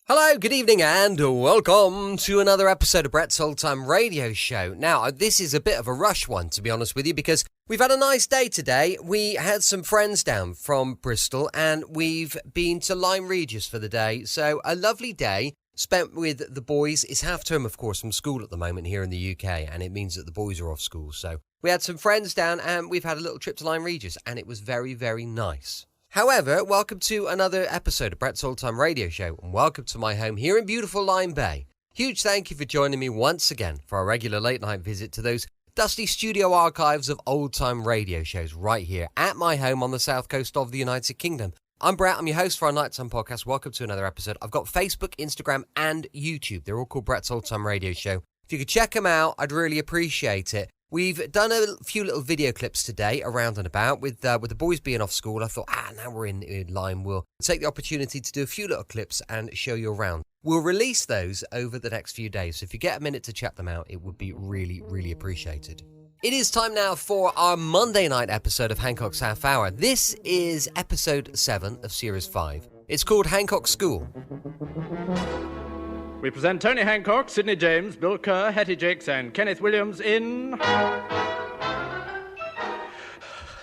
Hello, good evening, and welcome to another episode of Brett's Old-Time Radio Show. Now, this is a bit of a rush one, to be honest with you, because we've had a nice day today. We had some friends down from Bristol, and we've been to Lyme Regis for the day. So, a lovely day spent with the boys. It's half-term, of course, from school at the moment here in the UK, and it means that the boys are off school. So, we had some friends down, and we've had a little trip to Lyme Regis, and it was very, very nice. However, welcome to another episode of Brett's Old-Time Radio Show, and welcome to my home here in beautiful Lyme Bay. Huge thank you for joining me once again for our regular late-night visit to those dusty studio archives of old-time radio shows right here at my home on the south coast of the United Kingdom. I'm Brett, I'm your host for our Nighttime podcast. Welcome to another episode. I've got Facebook, Instagram, and YouTube. They're all called Brett's Old-Time Radio Show. If you could check them out, I'd really appreciate it. We've done a few little video clips today around and about with the boys being off school. I thought, now we're in Lyme, we'll take the opportunity to do a few little clips and show you around. We'll release those over the next few days, so if you get a minute to check them out, it would be really, really appreciated. It is time now for our Monday night episode of Hancock's Half Hour. This is episode 7 of series 5. It's called Hancock School. We present Tony Hancock, Sidney James, Bill Kerr, Hetty Jakes, and Kenneth Williams in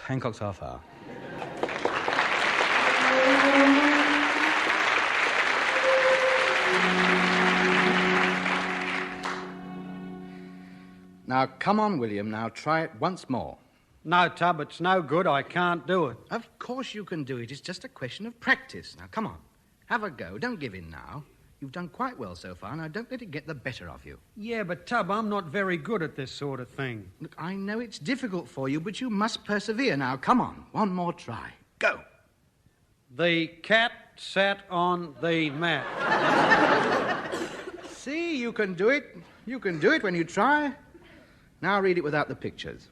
Hancock's Half Hour. Now, come on, William. Now, try it once more. No, Tub, it's no good. I can't do it. Of course you can do it. It's just a question of practice. Now, come on. Have a go. Don't give in now. You've done quite well so far. Now, don't let it get the better of you. Yeah, but, Tub, I'm not very good at this sort of thing. Look, I know it's difficult for you, but you must persevere. Now, come on. One more try. Go. The cat sat on the mat. See, you can do it. You can do it when you try. Now read it without the pictures.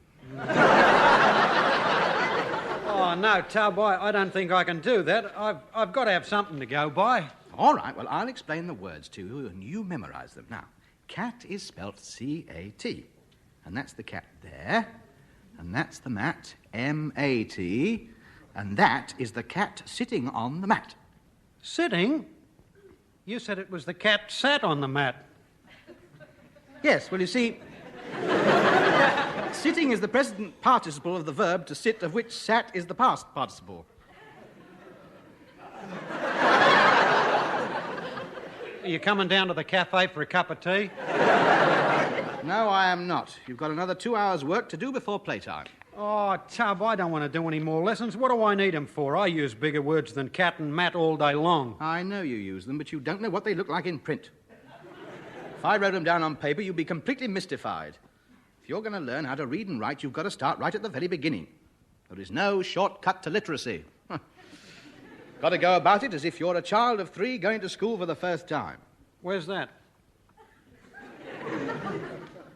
Oh, no, Tub, I don't think I can do that. I've got to have something to go by. All right, well, I'll explain the words to you, and you memorize them. Now, cat is spelt C-A-T, and that's the cat there, and that's the mat, M-A-T, and that is the cat sitting on the mat. Sitting? You said it was the cat sat on the mat. Yes, well, you see, sitting is the present participle of the verb to sit, of which sat is the past participle. Are you coming down to the cafe for a cup of tea? No, I am not. You've got another 2 hours' work to do before playtime. Oh, Tub, I don't want to do any more lessons. What do I need them for? I use bigger words than cat and mat all day long. I know you use them, but you don't know what they look like in print. If I wrote them down on paper, you'd be completely mystified. If you're going to learn how to read and write, you've got to start right at the very beginning. There is no shortcut to literacy. Got to go about it as if you're a child of 3 going to school for the first time. Where's that?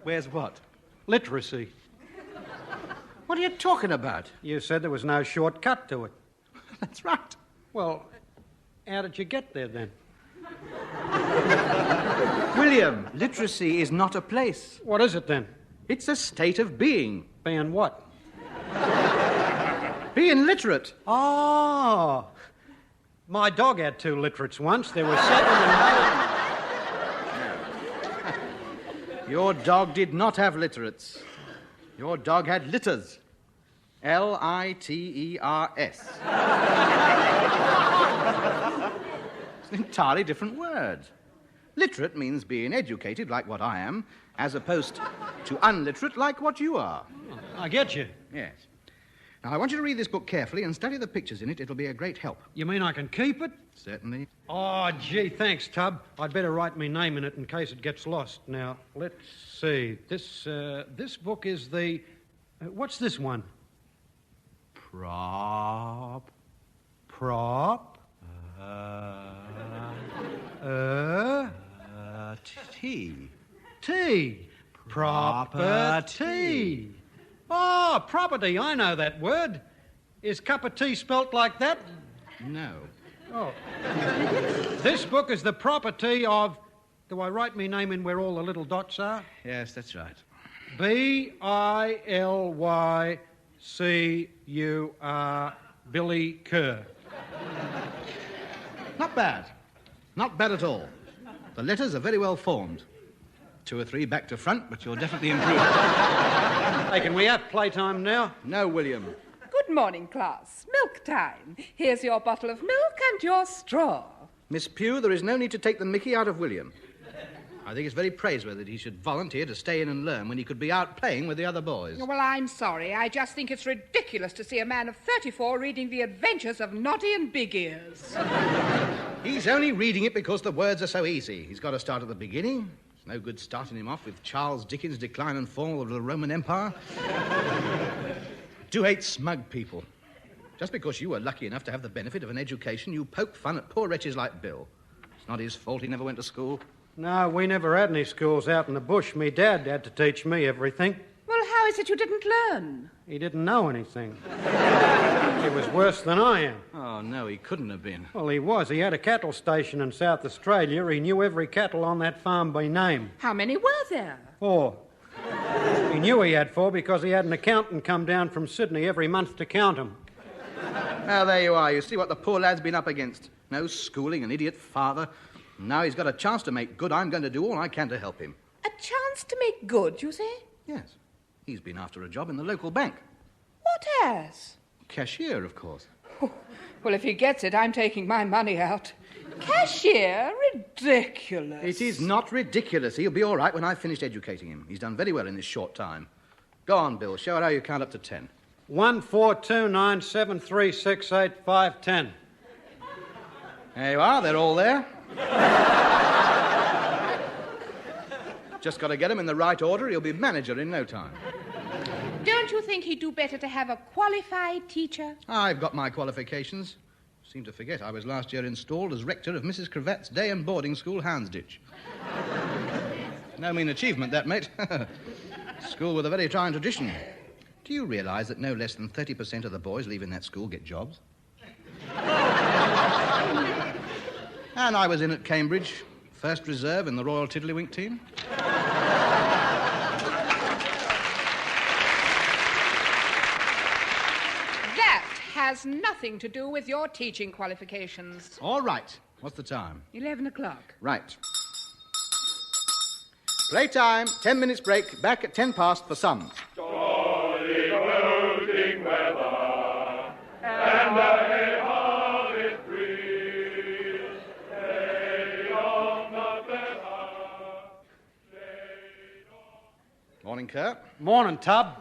Where's what? Literacy. What are you talking about? You said there was no shortcut to it. That's right. Well, how did you get there, then? William, literacy is not a place. What is it, then? It's a state of being. Being what? Being literate. Oh. My dog had 2 literates once. There were 7 and 8. Your dog did not have literates. Your dog had litters. L-I-T-E-R-S. It's an entirely different word. Literate means being educated, like what I am, as opposed to unliterate, like what you are. Oh, I get you. Yes. Now, I want you to read this book carefully and study the pictures in it. It'll be a great help. You mean I can keep it? Certainly. Oh, gee, thanks, Tub. I'd better write my name in it in case it gets lost. Now, let's see. This book is the... what's this one? Prop. Tea. Tea. Property. Oh, property. I know that word. Is cup of tea spelt like that? No. Oh. This book is the property of... Do I write me name in where all the little dots are? Yes, that's right. B-I-L-Y-C-U-R, Billy Kerr. Not bad. Not bad at all. The letters are very well formed. 2 or 3 back to front, but you're definitely improving. Hey, can we have playtime now? No, William. Good morning, class. Milk time. Here's your bottle of milk and your straw. Miss Pugh, there is no need to take the mickey out of William. I think it's very praiseworthy that he should volunteer to stay in and learn when he could be out playing with the other boys. Well, I'm sorry. I just think it's ridiculous to see a man of 34 reading The Adventures of Noddy and Big Ears. He's only reading it because the words are so easy. He's got to start at the beginning. It's no good starting him off with Charles Dickens' Decline and Fall of the Roman Empire. Do hate smug people. Just because you were lucky enough to have the benefit of an education, you poke fun at poor wretches like Bill. It's not his fault he never went to school. No, we never had any schools out in the bush. Me dad had to teach me everything. Well, how is it you didn't learn? He didn't know anything. He was worse than I am. Oh, no, he couldn't have been. Well, he was. He had a cattle station in South Australia. He knew every cattle on that farm by name. How many were there? 4. He knew he had 4 because he had an accountant come down from Sydney every month to count them. Now, there you are. You see what the poor lad's been up against. No schooling, an idiot father. Now he's got a chance to make good. I'm going to do all I can to help him. A chance to make good, you say? Yes. He's been after a job in the local bank. What as? Cashier, of course. Well, if he gets it, I'm taking my money out. Cashier? Ridiculous. It is not ridiculous. He'll be all right when I've finished educating him. He's done very well in this short time. Go on, Bill. Show her how you count up to 10. 1, 4, 2, 9, 7, 3, 6, 8, 5, 10. There you are. They're all there. Just got to get him in the right order. He'll be manager in no time. Don't you think he'd do better to have a qualified teacher? I've got my qualifications. Seem to forget I was last year installed as rector of Mrs. Cravat's day and boarding school, Houndsditch. No mean achievement, that, mate. School with a very trying tradition. Do you realise that no less than 30% of the boys leaving that school get jobs? And I was in at Cambridge, first reserve in the Royal Tiddlywink team. That has nothing to do with your teaching qualifications. All right. What's the time? 11 o'clock. Right. Playtime, 10 minutes break, back at 10 past for sums. Jolly floating weather, and a harvest breeze, lay on the feather, laid on... Morning, Kerr. Morning, Tub.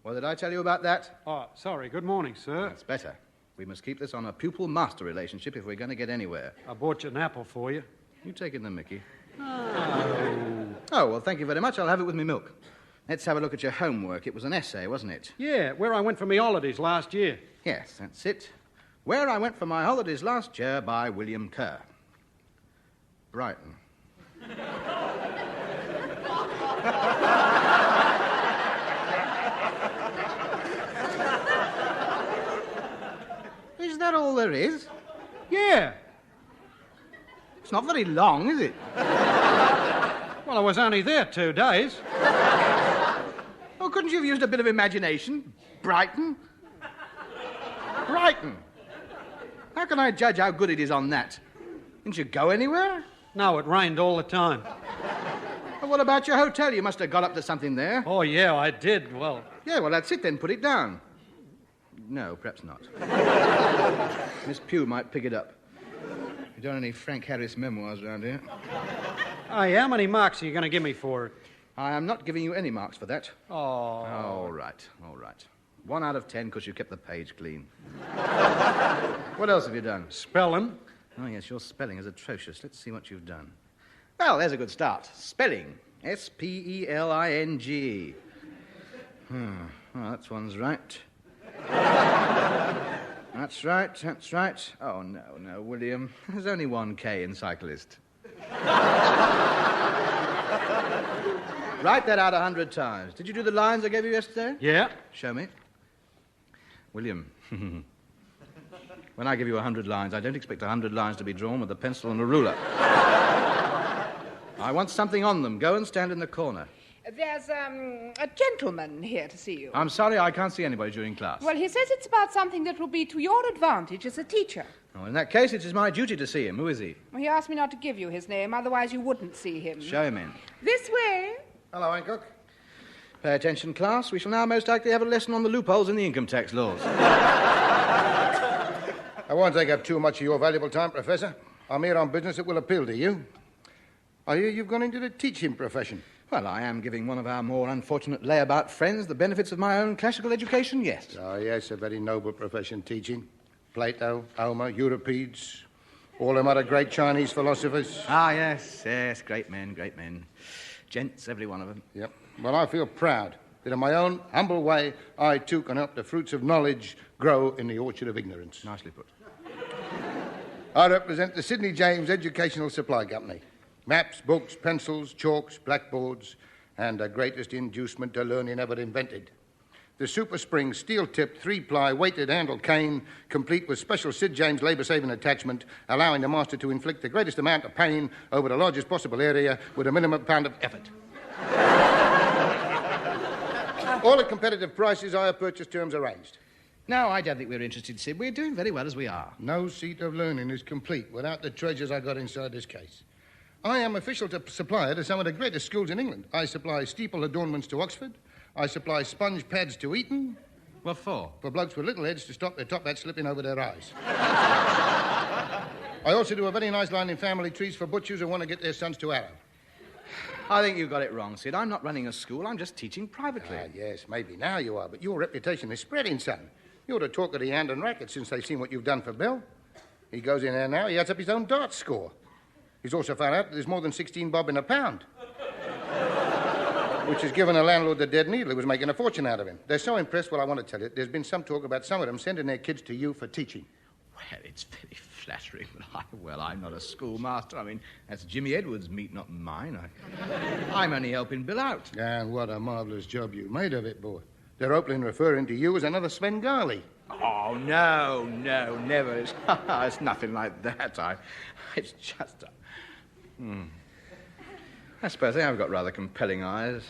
What did I tell you about that? Oh, sorry. Good morning, sir. That's better. We must keep this on a pupil-master relationship if we're going to get anywhere. I bought you an apple for you. You taking the mickey? Oh, well, thank you very much. I'll have it with me milk. Let's have a look at your homework. It was an essay, wasn't it? Yeah, where I went for my holidays last year. Yes, that's it. Where I Went for My Holidays Last Year by William Kerr. Brighton. Is that all there is? Yeah. It's not very long, is it? Well, I was only there 2 days. Oh, couldn't you have used a bit of imagination? Brighton? Brighton. How can I judge how good it is on that? Didn't you go anywhere? No, it rained all the time. Well, what about your hotel? You must have got up to something there. Oh, yeah, I did. Well... Yeah, well, that's it then. Put it down. No, perhaps not. Miss Pugh might pick it up. You don't have any Frank Harris memoirs around here. Hey, how many marks are you going to give me for it? I am not giving you any marks for that. Oh. All right, all right. 1 out of 10 because you kept the page clean. What else have you done? Spelling. Oh, yes, your spelling is atrocious. Let's see what you've done. Well, there's a good start. Spelling. S-P-E-L-I-N-G. Well, that one's right. That's right, that's right. Oh, no, William. There's only 1 K in cyclist. Write that out 100 times. Did you do the lines I gave you yesterday? Yeah. Show me. William, when I give you 100 lines, I don't expect 100 lines to be drawn with a pencil and a ruler. I want something on them. Go and stand in the corner. There's a gentleman here to see you. I'm sorry, I can't see anybody during class. Well, he says it's about something that will be to your advantage as a teacher. Oh, in that case, it is my duty to see him. Who is he? Well, he asked me not to give you his name, otherwise you wouldn't see him. Show him in. This way. Hello, Hancock. Pay attention, class. We shall now most likely have a lesson on the loopholes in the income tax laws. I won't take up too much of your valuable time, Professor. I'm here on business that will appeal to you. I hear you've gone into the teaching profession. Well, I am giving one of our more unfortunate layabout friends the benefits of my own classical education, yes. Oh, yes, a very noble profession, teaching. Plato, Homer, Euripides, all them other great Chinese philosophers. Ah, yes, great men. Gents, every one of them. Yep. Well, I feel proud that in my own humble way, I too can help the fruits of knowledge grow in the orchard of ignorance. Nicely put. I represent the Sidney James Educational Supply Company. Maps, books, pencils, chalks, blackboards, and the greatest inducement to learning ever invented. The Super Spring steel-tipped, 3-ply, weighted handle cane, complete with special Sid James labour-saving attachment, allowing the master to inflict the greatest amount of pain over the largest possible area with a minimum pound of effort. All at competitive prices, higher purchase terms arranged. No, I don't think we're interested, Sid. We're doing very well as we are. No seat of learning is complete without the treasures I got inside this case. I am official supplier to some of the greatest schools in England. I supply steeple adornments to Oxford. I supply sponge pads to Eton. What for? For blokes with little heads to stop their top hats slipping over their eyes. I also do a very nice line in family trees for butchers who want to get their sons to Arrow. I think you got it wrong, Sid. I'm not running a school. I'm just teaching privately. Ah, yes, maybe now you are, but your reputation is spreading, son. You're the talk of the hand and racket since they've seen what you've done for Bill. He goes in there now, he adds up his own darts score. He's also found out that there's more than 16 bob in a pound, which has given a landlord the dead needle who was making a fortune out of him. They're so impressed, well, I want to tell you, there's been some talk about some of them sending their kids to you for teaching. Well, it's very flattering, but I'm not a schoolmaster. I mean, that's Jimmy Edwards' meat, not mine. I'm only helping Bill out. And what a marvellous job you made of it, boy. They're openly referring to you as another Svengali. Oh, no, never. It's nothing like that. It's just I suppose they have got rather compelling eyes.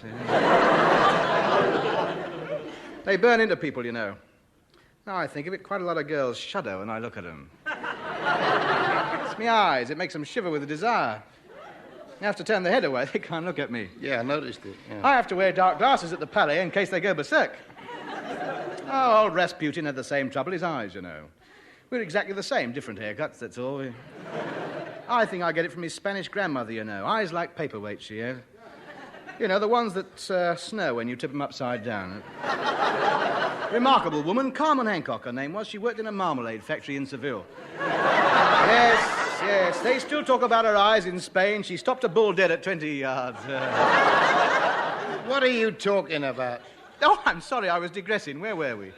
They burn into people, you know. Now I think of it, quite a lot of girls shudder when I look at them. It's my eyes. It makes them shiver with desire. They have to turn their head away. They can't look at me. Yeah, I noticed it. Yeah. I have to wear dark glasses at the Palais in case they go berserk. Oh, old Rasputin had the same trouble. His eyes, you know. We're exactly the same. Different haircuts, that's all. I think I get it from his Spanish grandmother, you know. Eyes like paperweights, she has. You know, the ones that snow when you tip them upside down. Remarkable woman. Carmen Hancock, her name was. She worked in a marmalade factory in Seville. Yes. They still talk about her eyes in Spain. She stopped a bull dead at 20 yards. What are you talking about? Oh, I'm sorry. I was digressing. Where were we?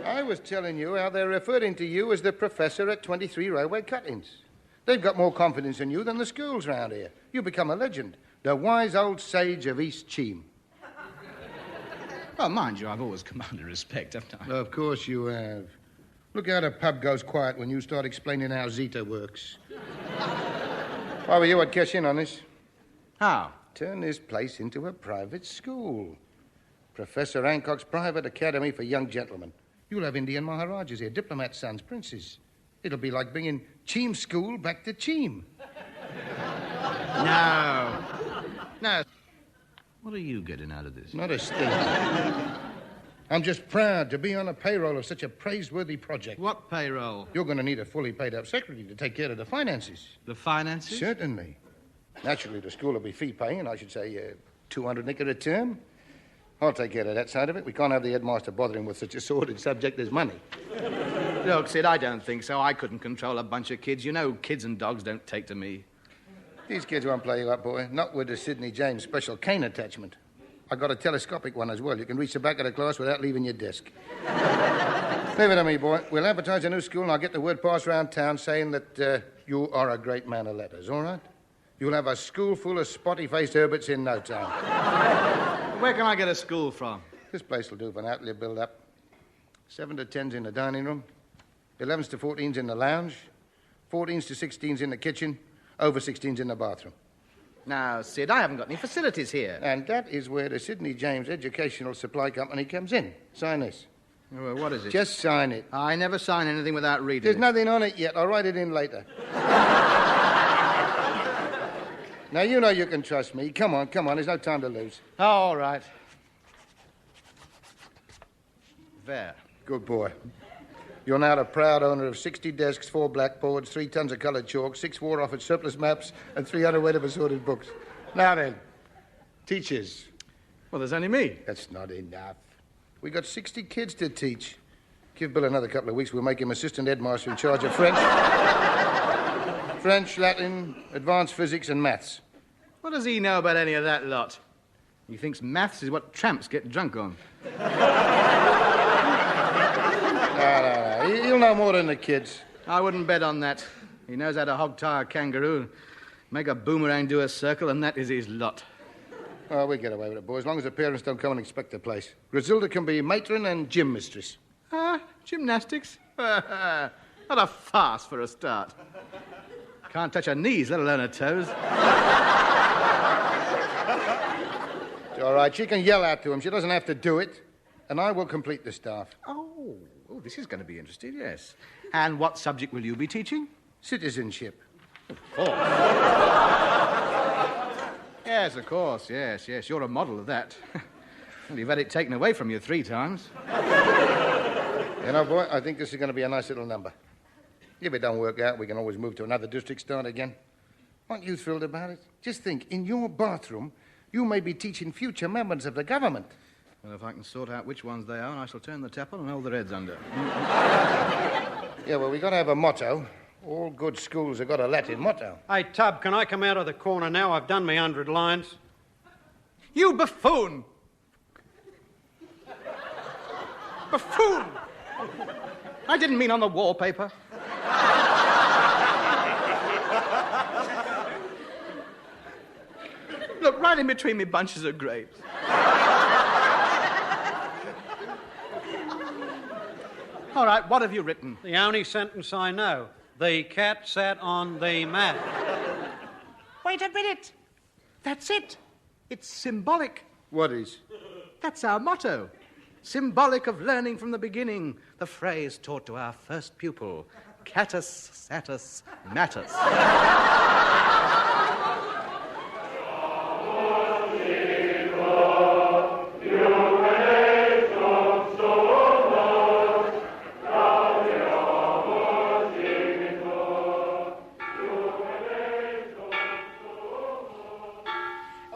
I was telling you how they're referring to you as the professor at 23 Railway Cuttings. They've got more confidence in you than the schools round here. You become a legend. The wise old sage of East Cheam. Well, mind you, I've always commanded respect, haven't I? Of course you have. Look how the pub goes quiet when you start explaining how Zeta works. If I were you, I'd cash in on this. How? Turn this place into a private school. Professor Hancock's Private Academy for Young Gentlemen. You'll have Indian Maharajas here, diplomats' sons, princes. It'll be like bringing Cheam School back to Cheam. No. What are you getting out of this? Not a thing. I'm just proud to be on a payroll of such a praiseworthy project. What payroll? You're going to need a fully paid-up secretary to take care of the finances. The finances? Certainly. Naturally, the school will be fee-paying, I should say 200 nicker a term. I'll take care of that side of it. We can't have the headmaster bothering with such a sordid subject as money. Look, Sid, I don't think so. I couldn't control a bunch of kids. You know, kids and dogs don't take to me. These kids won't play you up, boy. Not with the Sidney James special cane attachment. I got a telescopic one as well. You can reach the back of the class without leaving your desk. Leave it to me, boy. We'll advertise a new school and I'll get the word passed around town saying that you are a great man of letters, all right? You'll have a school full of spotty-faced Herberts in no time. Where can I get a school from? This place will do for an outlet build-up. 7 to 10's in the dining room, 11's to 14's in the lounge, 14's to 16's in the kitchen, over 16's in the bathroom. Now, Sid, I haven't got any facilities here. And that is where the Sidney James Educational Supply Company comes in. Sign this. Well, what is it? Just sign it. I never sign anything without reading There's it. nothing on it yet. I'll write it in later. Now, you know you can trust me. Come on. There's no time to lose. Oh, all right. There. Good boy. You're now the proud owner of 60 desks, 4 blackboards, 3 tons of coloured chalk, 6 war-offered surplus maps, and 300 weight of assorted books. Now then, teachers. Well, there's only me. That's not enough. We got 60 kids to teach. Give Bill another couple of weeks, we'll make him assistant headmaster in charge of French, Latin, advanced physics, and maths. What does he know about any of that lot? He thinks maths is what tramps get drunk on. No. He'll know more than the kids. I wouldn't bet on that. He knows how to hog-tie a kangaroo, make a boomerang do a circle, and that is his lot. Oh, we get away with it, boy, as long as the parents don't come and inspect the place. Griselda can be matron and gym mistress. Gymnastics? What a farce for a start. Can't touch her knees, let alone her toes. It's all right, she can yell out to him. She doesn't have to do it. And I will complete the staff. Oh, this is going to be interesting, yes. And what subject will you be teaching? Citizenship. Yes, of course, yes. You're a model of that. Well, you've had it taken away from you 3 times. You know, boy, I think this is going to be a nice little number. If it don't work out, we can always move to another district, start again. Aren't you thrilled about it? Just think, in your bathroom, you may be teaching future members of the government. Well, if I can sort out which ones they are, I shall turn the tap on and hold their heads under. Yeah, well, we got to have a motto. All good schools have got a Latin motto. Hey, Tub, can I come out of the corner now? I've done my 100 lines. You buffoon! Buffoon! I didn't mean on the wallpaper. Look, right in between me bunches of grapes. All right, what have you written? The only sentence I know. The cat sat on the mat. Wait a minute. That's it. It's symbolic. What is? That's our motto. Symbolic of learning from the beginning. The phrase taught to our first pupil. Catus satus natus.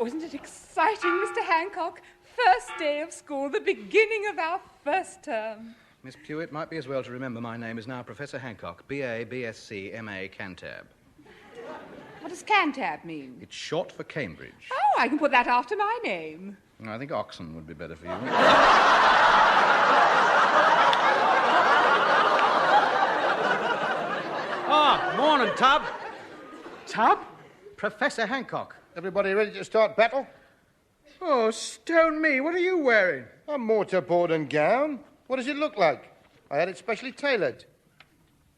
Oh, isn't it exciting, Mr. Hancock? First day of school, the beginning of our first term. Miss Pewitt, might be as well to remember my name is now Professor Hancock, B.A., B.Sc., M.A., Cantab. What does Cantab mean? It's short for Cambridge. Oh, I can put that after my name. I think Oxon would be better for you. Morning, Tub. Tub? Professor Hancock. Everybody ready to start battle? Oh, stone me. What are you wearing? A mortarboard and gown. What does it look like? I had it specially tailored.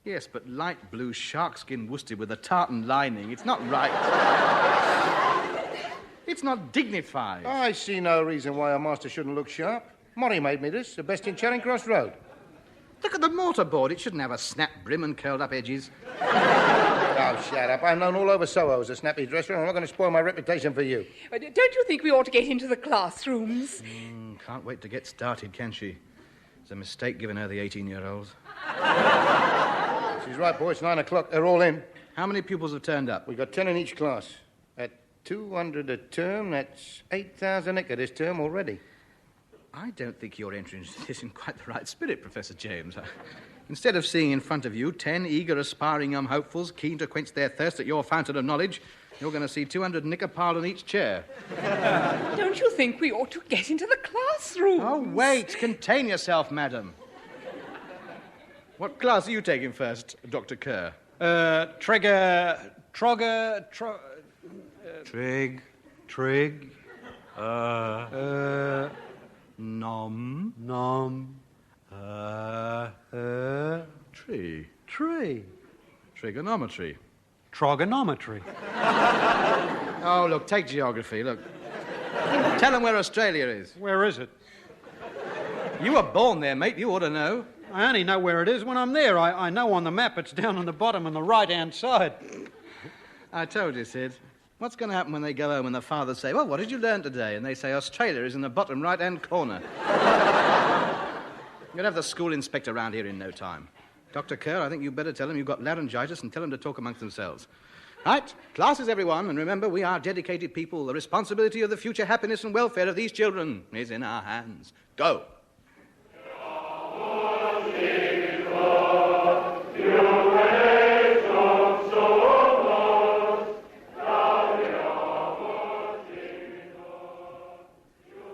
Yes, but light blue sharkskin worsted with a tartan lining. It's not right. It's not dignified. I see no reason why a master shouldn't look sharp. Murray made me this, the best in Charing Cross Road. Look at the mortarboard. It shouldn't have a snap brim and curled-up edges. Oh, shut up. I'm known all over Soho as a snappy dresser, and I'm not going to spoil my reputation for you. Don't you think we ought to get into the classrooms? Can't wait to get started, can she? It's a mistake giving her the 18-year-olds. She's right, boy. It's 9 o'clock. They're all in. How many pupils have turned up? We got 10 in each class. At 200 a term, that's 8,000 a this term already. I don't think you're entering this in quite the right spirit, Professor James. Instead of seeing in front of you 10 eager, aspiring young hopefuls keen to quench their thirst at your fountain of knowledge, you're going to see 200 knicker piled on each chair. Don't you think we ought to get into the classroom? Oh, wait. Contain yourself, madam. What class are you taking first, Dr. Kerr? Trig. Nom. Tree. Tree. Trigonometry. Trigonometry. Oh, look, take geography, look. Tell them where Australia is. Where is it? You were born there, mate. You ought to know. I only know where it is when I'm there. I know on the map it's down on the bottom on the right-hand side. I told you, Sid. What's going to happen when they go home and the fathers say, well, what did you learn today? And they say, Australia is in the bottom right-hand corner. You'll have the school inspector round here in no time. Dr. Kerr, I think you better tell him you've got laryngitis and tell them to talk amongst themselves. Right, classes, everyone, and remember, we are dedicated people. The responsibility of the future happiness and welfare of these children is in our hands. Go.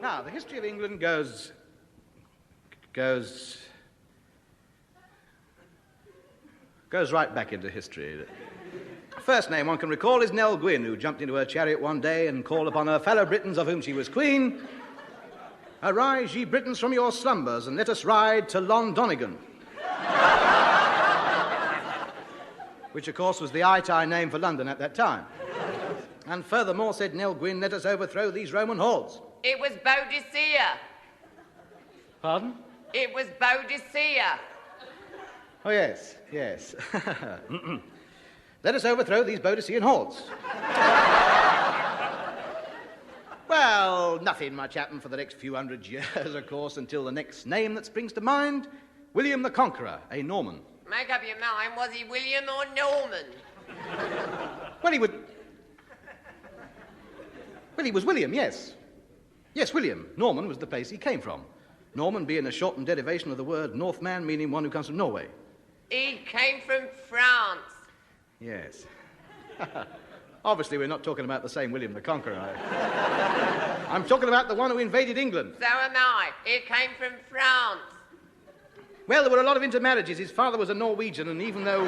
Now, the history of England goes right back into history. The first name one can recall is Nell Gwynn, who jumped into her chariot one day and called upon her fellow Britons, of whom she was queen. Arise, ye Britons, from your slumbers, and let us ride to Londonigan. Which, of course, was the Italian name for London at that time. And furthermore, said Nell Gwynn, let us overthrow these Roman halls. It was Boadicea. Pardon? It was Boadicea. Oh, yes. Let us overthrow these Boadician halls. Well, nothing much happened for the next few hundred years, of course, until the next name that springs to mind, William the Conqueror, a Norman. Make up your mind, was he William or Norman? Well, he was William, yes. Yes, William. Norman was the place he came from. Norman being a shortened derivation of the word Northman, meaning one who comes from Norway. He came from France. Yes. Obviously, we're not talking about the same William the Conqueror. I'm talking about the one who invaded England. So am I. He came from France. Well, there were a lot of intermarriages. His father was a Norwegian, and even though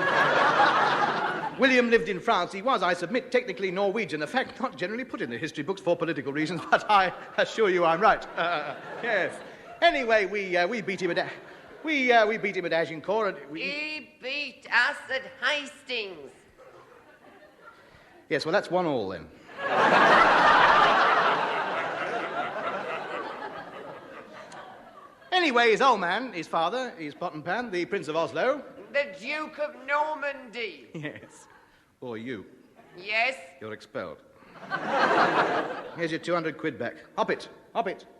William lived in France, he was, I submit, technically Norwegian, a fact not generally put in the history books for political reasons, but I assure you I'm right. Yes. Anyway, we beat him at we beat him at Agincourt. He beat us at Hastings. Yes, well, that's 1-1 then. Anyway, his old man, his father, his pot and pan, the Prince of Oslo. The Duke of Normandy. Yes. Or you. Yes. You're expelled. Here's your 200 quid back. Hop it.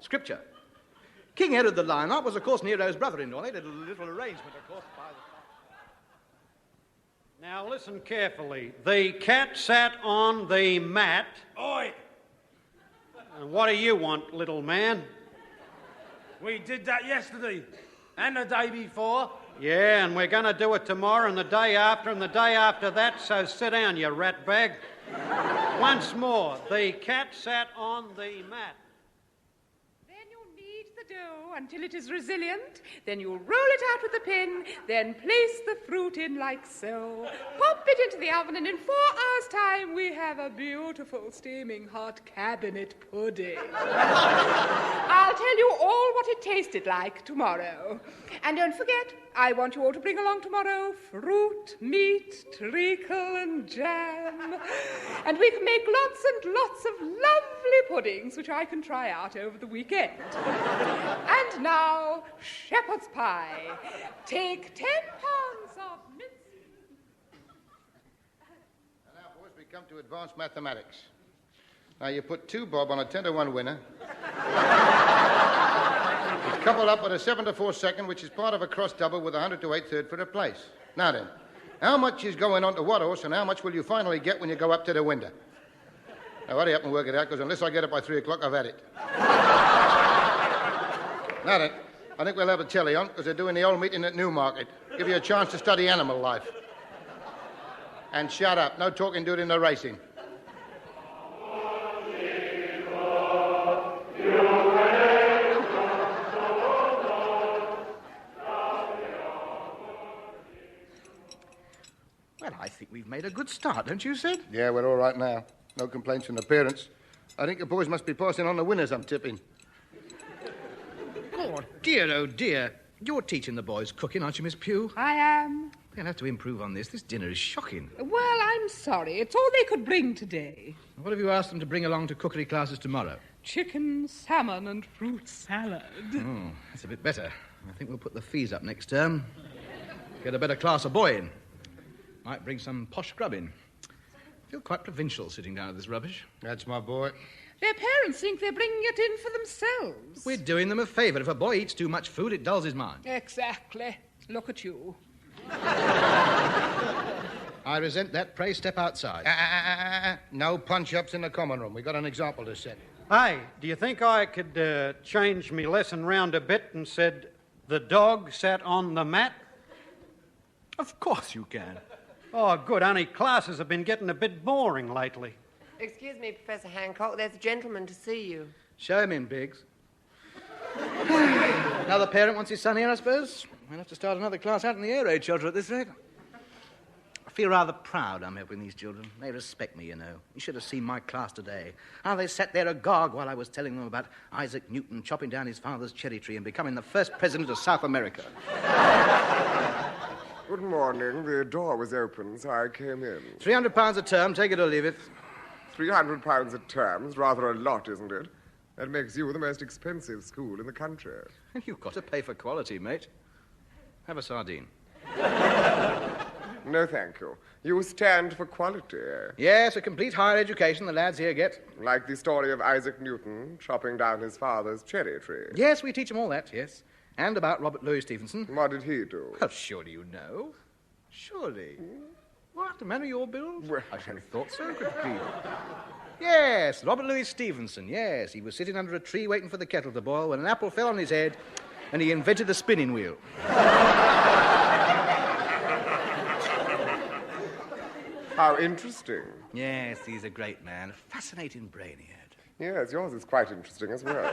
Scripture. King Herod the Lion-Heart was, of course, Nero's brother-in-law. They did a little arrangement, of course, by the... Now, listen carefully. The cat sat on the mat. Oi! And what do you want, little man? We did that yesterday. And the day before. Yeah, and we're going to do it tomorrow and the day after and the day after that, so sit down, you ratbag. Once more, the cat sat on the mat. Then you'll knead the dough until it is resilient. Then you'll roll it out with a pin. Then place the fruit in like so. Pop it into the oven, and in 4 hours' time, we have a beautiful, steaming hot cabinet pudding. I'll tell you all what it tasted like tomorrow. And don't forget, I want you all to bring along tomorrow fruit, meat, treacle, and jam. And we can make lots and lots of lovely puddings, which I can try out over the weekend. And now, shepherd's pie. Take 10 pounds of mince. And now, boys, we come to advanced mathematics. Now, you put 2 bob on a 10-to-1 winner. It's coupled up with a 7-to-4 second, which is part of a cross double with a 100-to-8 third for a place. Now then, how much is going on to what horse, and how much will you finally get when you go up to the window? Now, hurry up and work it out, because unless I get it by 3 o'clock, I've had it. Now then, I think we'll have a telly on, because they're doing the old meeting at Newmarket. Give you a chance to study animal life. And shut up. No talking, do it in the racing. Well, I think we've made a good start, don't you, Sid? Yeah, we're all right now. No complaints from the parents. I think the boys must be passing on the winners, I'm tipping. Oh, dear. You're teaching the boys cooking, aren't you, Miss Pugh? I am. They'll have to improve on this. This dinner is shocking. Well, I'm sorry. It's all they could bring today. What have you asked them to bring along to cookery classes tomorrow? Chicken, salmon, and fruit salad. Oh, that's a bit better. I think we'll put the fees up next term. Get a better class of boy in. Might bring some posh grub in. I feel quite provincial sitting down at this rubbish. That's my boy. Their parents think they're bringing it in for themselves. We're doing them a favour. If a boy eats too much food, it dulls his mind. Exactly. Look at you. I resent that. Pray step outside. No punch-ups in the common room. We got an example to set. Hey, do you think I could change me lesson round a bit and said the dog sat on the mat? Of course you can. Oh, good, honey. Classes have been getting a bit boring lately. Excuse me, Professor Hancock, there's a gentleman to see you. Show him in, Biggs. Another parent wants his son here, I suppose. We'll have to start another class out in the air raid shelter at this rate. I feel rather proud I'm helping these children. They respect me, you know. You should have seen my class today. How they sat there agog while I was telling them about Isaac Newton chopping down his father's cherry tree and becoming the first president of South America. Good morning. The door was open, so I came in. £300 a term, take it or leave it. £300 a term is rather a lot, isn't it? That makes you the most expensive school in the country. You've got to pay for quality, mate. Have a sardine. No, thank you. You stand for quality. Yes, a complete higher education the lads here get. Like the story of Isaac Newton chopping down his father's cherry tree. Yes, we teach them all that, yes. And about Robert Louis Stevenson. What did he do? Well, surely you know. Surely. What, the man of your build? Well, I should have thought so, could it be? Yes, Robert Louis Stevenson, yes. He was sitting under a tree waiting for the kettle to boil when an apple fell on his head and he invented the spinning wheel. How interesting. Yes, he's a great man. A fascinating brain he had. Yes, yours is quite interesting as well.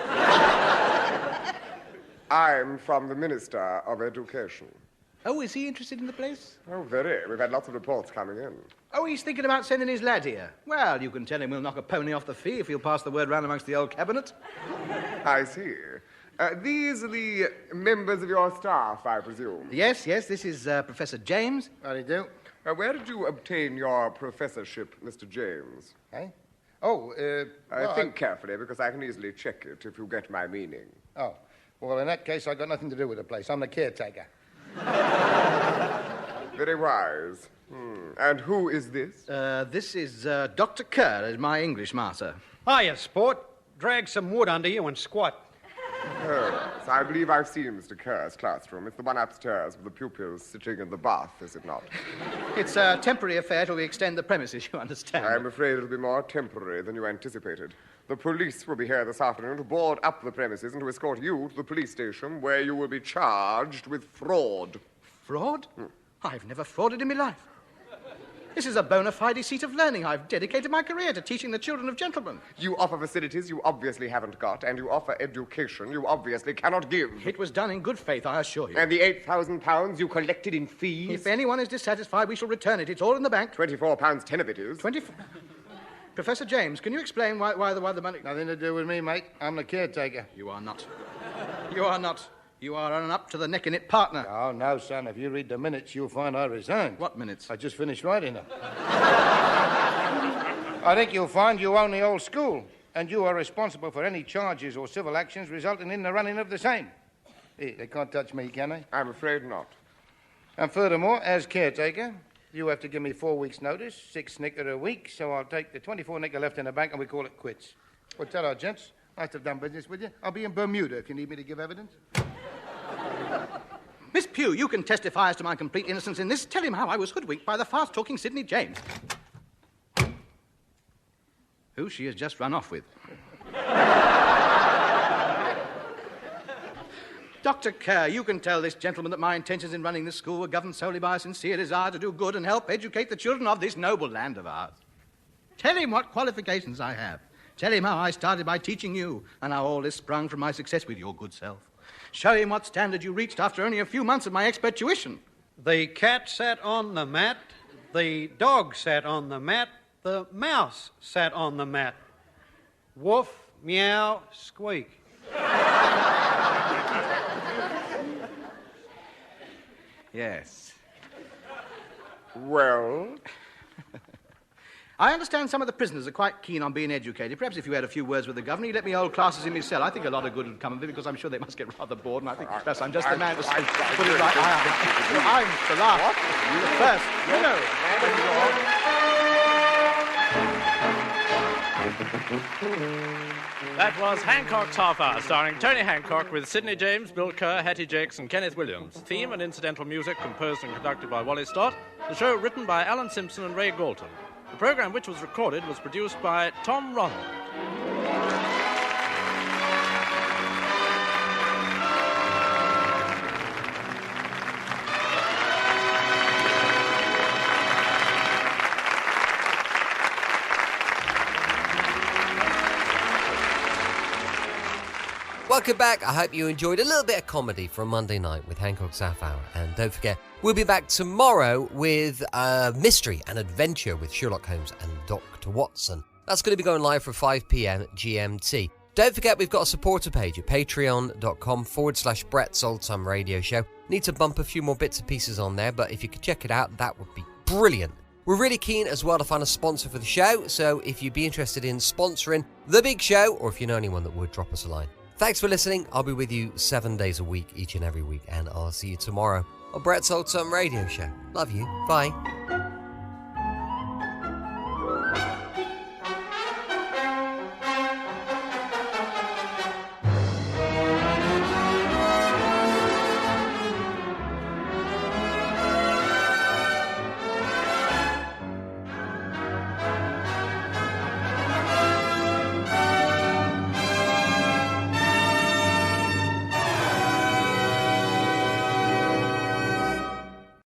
I'm from the Minister of Education. Oh, is he interested in the place? Oh, very. We've had lots of reports coming in. Oh, he's thinking about sending his lad here. Well, you can tell him we'll knock a pony off the fee if he'll pass the word round amongst the old cabinet. I see. These are the members of your staff, I presume. Yes, this is Professor James. How do you do? Where did you obtain your professorship, Mr. James? Eh? Oh, Think carefully, because I can easily check it if you get my meaning. Oh, well, in that case, I've got nothing to do with the place. I'm the caretaker. Very wise. And who is this? This is Dr. Kerr, my English master. Hiya, sport. Drag some wood under you and squat. Oh, yes. I believe I've seen Mr. Kerr's classroom. It's the one upstairs with the pupils sitting in the bath, is it not? It's a temporary affair till we extend the premises, you understand. I'm afraid it'll be more temporary than you anticipated. The police will be here this afternoon to board up the premises and to escort you to the police station where you will be charged with fraud. Fraud? I've never frauded in my life. This is a bona fide seat of learning. I've dedicated my career to teaching the children of gentlemen. You offer facilities you obviously haven't got, and you offer education you obviously cannot give. It was done in good faith, I assure you. And the £8,000 you collected in fees? If anyone is dissatisfied, we shall return it. It's all in the bank. £24.10 of it is. Professor James, can you explain why the money... Nothing to do with me, mate. I'm the caretaker. You are not. You are not. You are an up-to-the-neck-in-it partner. Oh, no, son. If you read the minutes, you'll find I resigned. What minutes? I just finished writing them. I think you'll find you own the old school, and you are responsible for any charges or civil actions resulting in the running of the same. They can't touch me, can they? I'm afraid not. And furthermore, as caretaker, you have to give me 4 weeks' notice, 6 knicker a week, so I'll take the 24 knicker left in the bank and we call it quits. Well, tell our gents, nice to have done business with you. I'll be in Bermuda if you need me to give evidence. Miss Pugh, you can testify as to my complete innocence in this. Tell him how I was hoodwinked by the fast-talking Sidney James. Who she has just run off with. Dr. Kerr, you can tell this gentleman that my intentions in running this school were governed solely by a sincere desire to do good and help educate the children of this noble land of ours. Tell him what qualifications I have. Tell him how I started by teaching you and how all this sprung from my success with your good self. Show him what standard you reached after only a few months of my expert tuition. The cat sat on the mat. The dog sat on the mat. The mouse sat on the mat. Woof, meow, squeak. Yes. Well? I understand some of the prisoners are quite keen on being educated. Perhaps if you had a few words with the governor, he'd let me hold classes in my cell. I think a lot of good would come of it because I'm sure they must get rather bored, and I think perhaps I'm just the man to put it right. I'm the last. You the first. You know. That was Hancock's Half Hour, starring Tony Hancock with Sidney James, Bill Kerr, Hattie Jakes and Kenneth Williams. Theme and incidental music composed and conducted by Wally Stott. The show written by Alan Simpson and Ray Galton. The program, which was recorded, was produced by Tom Ronald. Welcome back. I hope you enjoyed a little bit of comedy from Monday night with Hancock's Half Hour. And don't forget, we'll be back tomorrow with mystery and adventure with Sherlock Holmes and Dr. Watson. That's going to be going live for 5 p.m. GMT. Don't forget, we've got a supporter page at patreon.com/Brett's Old Time Radio Show. Need to bump a few more bits and pieces on there, but if you could check it out, that would be brilliant. We're really keen as well to find a sponsor for the show, so if you'd be interested in sponsoring the big show, or if you know anyone that would, drop us a line. Thanks for listening. I'll be with you 7 days a week, each and every week, and I'll see you tomorrow on Brett's Old Time Radio Show. Love you. Bye.